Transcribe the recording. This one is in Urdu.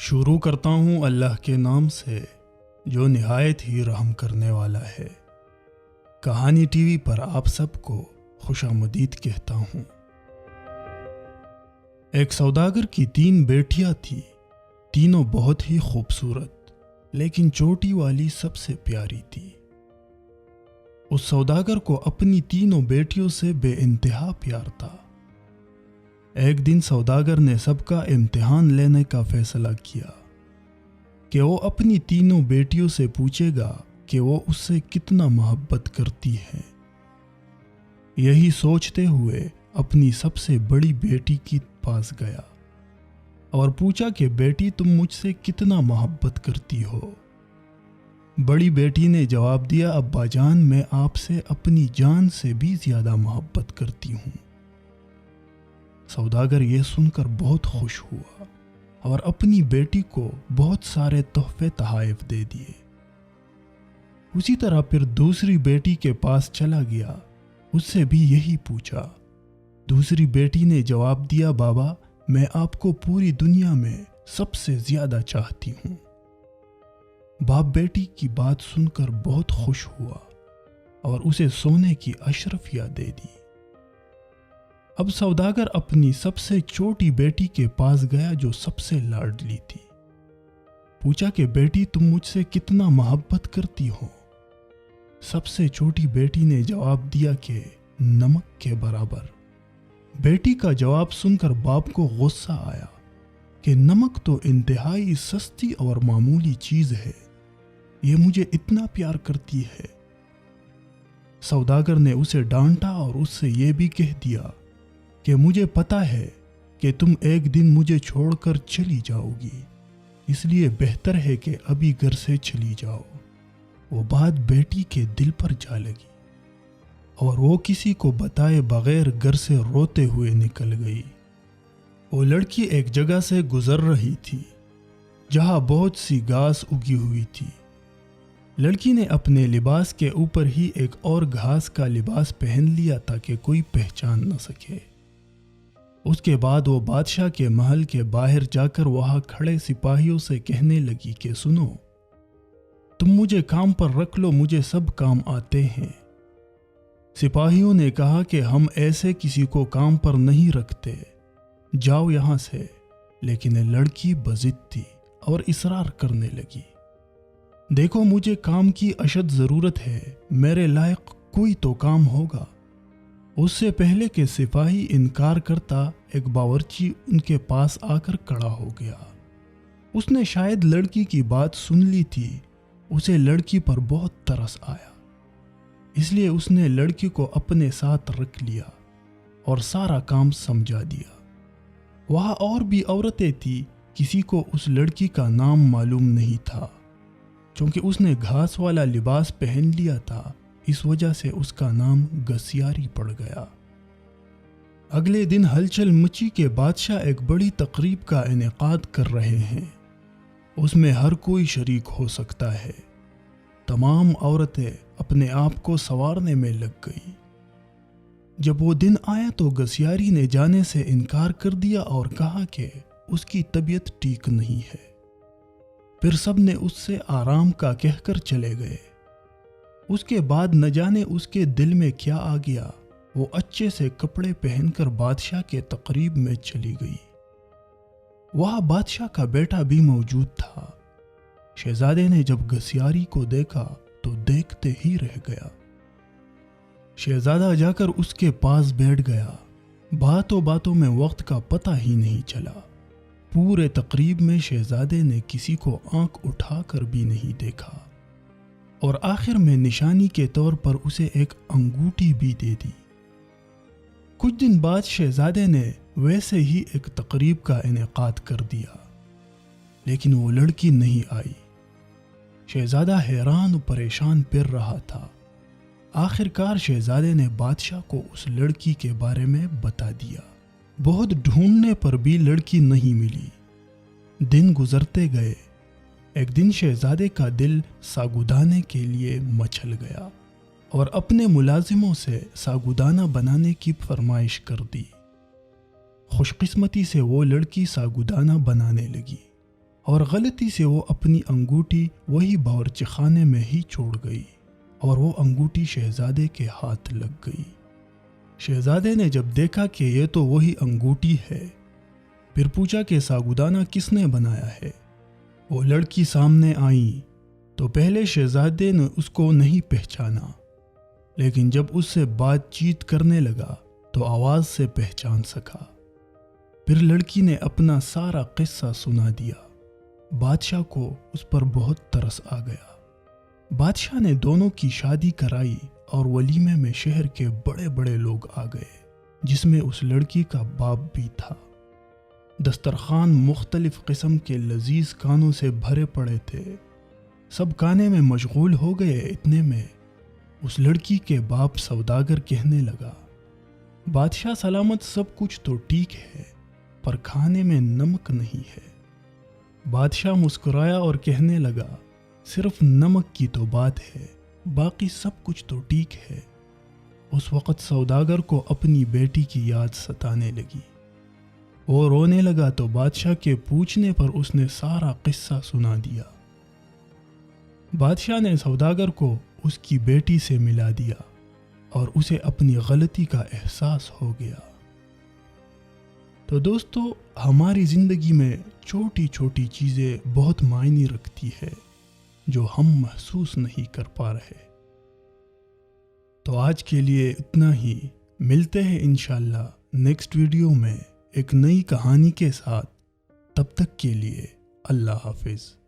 شروع کرتا ہوں اللہ کے نام سے جو نہایت ہی رحم کرنے والا ہے۔ کہانی ٹی وی پر آپ سب کو خوش آمدید کہتا ہوں۔ ایک سوداگر کی 3 بیٹیاں تھیں، تینوں بہت ہی خوبصورت، لیکن چوٹی والی سب سے پیاری تھی۔ اس سوداگر کو اپنی تینوں بیٹیوں سے بے انتہا پیار تھا۔ ایک دن سوداگر نے سب کا امتحان لینے کا فیصلہ کیا کہ وہ اپنی تینوں بیٹیوں سے پوچھے گا کہ وہ اس سے کتنا محبت کرتی ہیں۔ یہی سوچتے ہوئے اپنی سب سے بڑی بیٹی کے پاس گیا اور پوچھا کہ بیٹی تم مجھ سے کتنا محبت کرتی ہو؟ بڑی بیٹی نے جواب دیا، ابا جان میں آپ سے اپنی جان سے بھی زیادہ محبت کرتی ہوں۔ سوداگر یہ سن کر بہت خوش ہوا اور اپنی بیٹی کو بہت سارے تحفے تحائف دے دیے۔ اسی طرح پھر دوسری بیٹی کے پاس چلا گیا، اس سے بھی یہی پوچھا۔ دوسری بیٹی نے جواب دیا، بابا میں آپ کو پوری دنیا میں سب سے زیادہ چاہتی ہوں۔ باپ بیٹی کی بات سن کر بہت خوش ہوا اور اسے سونے کی اشرفیہ دے دی۔ اب سوداگر اپنی سب سے چھوٹی بیٹی کے پاس گیا جو سب سے لاڈلی تھی۔ پوچھا کہ بیٹی تم مجھ سے کتنا محبت کرتی ہو؟ سب سے چھوٹی بیٹی نے جواب دیا کہ نمک کے برابر۔ بیٹی کا جواب سن کر باپ کو غصہ آیا کہ نمک تو انتہائی سستی اور معمولی چیز ہے، یہ مجھے اتنا پیار کرتی ہے۔ سوداگر نے اسے ڈانٹا اور اس سے یہ بھی کہہ دیا کہ مجھے پتا ہے کہ تم ایک دن مجھے چھوڑ کر چلی جاؤ گی، اس لیے بہتر ہے کہ ابھی گھر سے چلی جاؤ۔ وہ بات بیٹی کے دل پر جا لگی اور وہ کسی کو بتائے بغیر گھر سے روتے ہوئے نکل گئی۔ وہ لڑکی ایک جگہ سے گزر رہی تھی جہاں بہت سی گھاس اگی ہوئی تھی۔ لڑکی نے اپنے لباس کے اوپر ہی ایک اور گھاس کا لباس پہن لیا تاکہ کوئی پہچان نہ سکے۔ اس کے بعد وہ بادشاہ کے محل کے باہر جا کر وہاں کھڑے سپاہیوں سے کہنے لگی کہ سنو، تم مجھے کام پر رکھ لو، مجھے سب کام آتے ہیں۔ سپاہیوں نے کہا کہ ہم ایسے کسی کو کام پر نہیں رکھتے، جاؤ یہاں سے۔ لیکن یہ لڑکی بضد تھی اور اصرار کرنے لگی، دیکھو مجھے کام کی اشد ضرورت ہے، میرے لائق کوئی تو کام ہوگا۔ اس سے پہلے کہ سپاہی انکار کرتا، ایک باورچی ان کے پاس آ کر کھڑا ہو گیا۔ اس نے شاید لڑکی کی بات سن لی تھی، اسے لڑکی پر بہت ترس آیا، اس لیے اس نے لڑکی کو اپنے ساتھ رکھ لیا اور سارا کام سمجھا دیا۔ وہاں اور بھی عورتیں تھیں، کسی کو اس لڑکی کا نام معلوم نہیں تھا، چونکہ اس نے گھاس والا لباس پہن لیا تھا، اس وجہ سے اس کا نام گسیاری پڑ گیا۔ اگلے دن ہلچل مچی کہ بادشاہ ایک بڑی تقریب کا انعقاد کر رہے ہیں، اس میں ہر کوئی شریک ہو سکتا ہے۔ تمام عورتیں اپنے آپ کو سنوارنے میں لگ گئی۔ جب وہ دن آیا تو گسیاری نے جانے سے انکار کر دیا اور کہا کہ اس کی طبیعت ٹھیک نہیں ہے۔ پھر سب نے اس سے آرام کا کہہ کر چلے گئے۔ اس کے بعد نہ جانے اس کے دل میں کیا آ گیا، وہ اچھے سے کپڑے پہن کر بادشاہ کے تقریب میں چلی گئی۔ وہاں بادشاہ کا بیٹا بھی موجود تھا۔ شہزادے نے جب گسیاری کو دیکھا تو دیکھتے ہی رہ گیا۔ شہزادہ جا کر اس کے پاس بیٹھ گیا۔ باتوں باتوں میں وقت کا پتہ ہی نہیں چلا۔ پورے تقریب میں شہزادے نے کسی کو آنکھ اٹھا کر بھی نہیں دیکھا اور آخر میں نشانی کے طور پر اسے ایک انگوٹھی بھی دے دی۔ کچھ دن بعد شہزادے نے ویسے ہی ایک تقریب کا انعقاد کر دیا، لیکن وہ لڑکی نہیں آئی۔ شہزادہ حیران و پریشان پھر رہا تھا۔ آخر کار شہزادے نے بادشاہ کو اس لڑکی کے بارے میں بتا دیا۔ بہت ڈھونڈنے پر بھی لڑکی نہیں ملی۔ دن گزرتے گئے۔ ایک دن شہزادے کا دل ساگودانے کے لیے مچل گیا اور اپنے ملازموں سے ساگودانہ بنانے کی فرمائش کر دی۔ خوش قسمتی سے وہ لڑکی ساگودانہ بنانے لگی اور غلطی سے وہ اپنی انگوٹھی وہی باورچی خانے میں ہی چھوڑ گئی اور وہ انگوٹھی شہزادے کے ہاتھ لگ گئی۔ شہزادے نے جب دیکھا کہ یہ تو وہی انگوٹھی ہے، پھر پوچھا کہ ساگودانہ کس نے بنایا ہے۔ وہ لڑکی سامنے آئی تو پہلے شہزادے نے اس کو نہیں پہچانا، لیکن جب اس سے بات چیت کرنے لگا تو آواز سے پہچان سکا۔ پھر لڑکی نے اپنا سارا قصہ سنا دیا۔ بادشاہ کو اس پر بہت ترس آ گیا۔ بادشاہ نے دونوں کی شادی کرائی اور ولیمے میں شہر کے بڑے بڑے لوگ آ گئے، جس میں اس لڑکی کا باپ بھی تھا۔ دسترخوان مختلف قسم کے لذیذ کھانوں سے بھرے پڑے تھے۔ سب کھانے میں مشغول ہو گئے، اتنے میں اس لڑکی کے باپ سوداگر کہنے لگا، بادشاہ سلامت، سب کچھ تو ٹھیک ہے، پر کھانے میں نمک نہیں ہے۔ بادشاہ مسکرایا اور کہنے لگا، صرف نمک کی تو بات ہے، باقی سب کچھ تو ٹھیک ہے۔ اس وقت سوداگر کو اپنی بیٹی کی یاد ستانے لگی۔ وہ رونے لگا تو بادشاہ کے پوچھنے پر اس نے سارا قصہ سنا دیا۔ بادشاہ نے سوداگر کو اس کی بیٹی سے ملا دیا اور اسے اپنی غلطی کا احساس ہو گیا۔ تو دوستو، ہماری زندگی میں چھوٹی چھوٹی چیزیں بہت معنی رکھتی ہے جو ہم محسوس نہیں کر پا رہے۔ تو آج کے لیے اتنا ہی، ملتے ہیں انشاءاللہ نیکسٹ ویڈیو میں ایک نئی کہانی کے ساتھ۔ تب تک کے لیے اللہ حافظ۔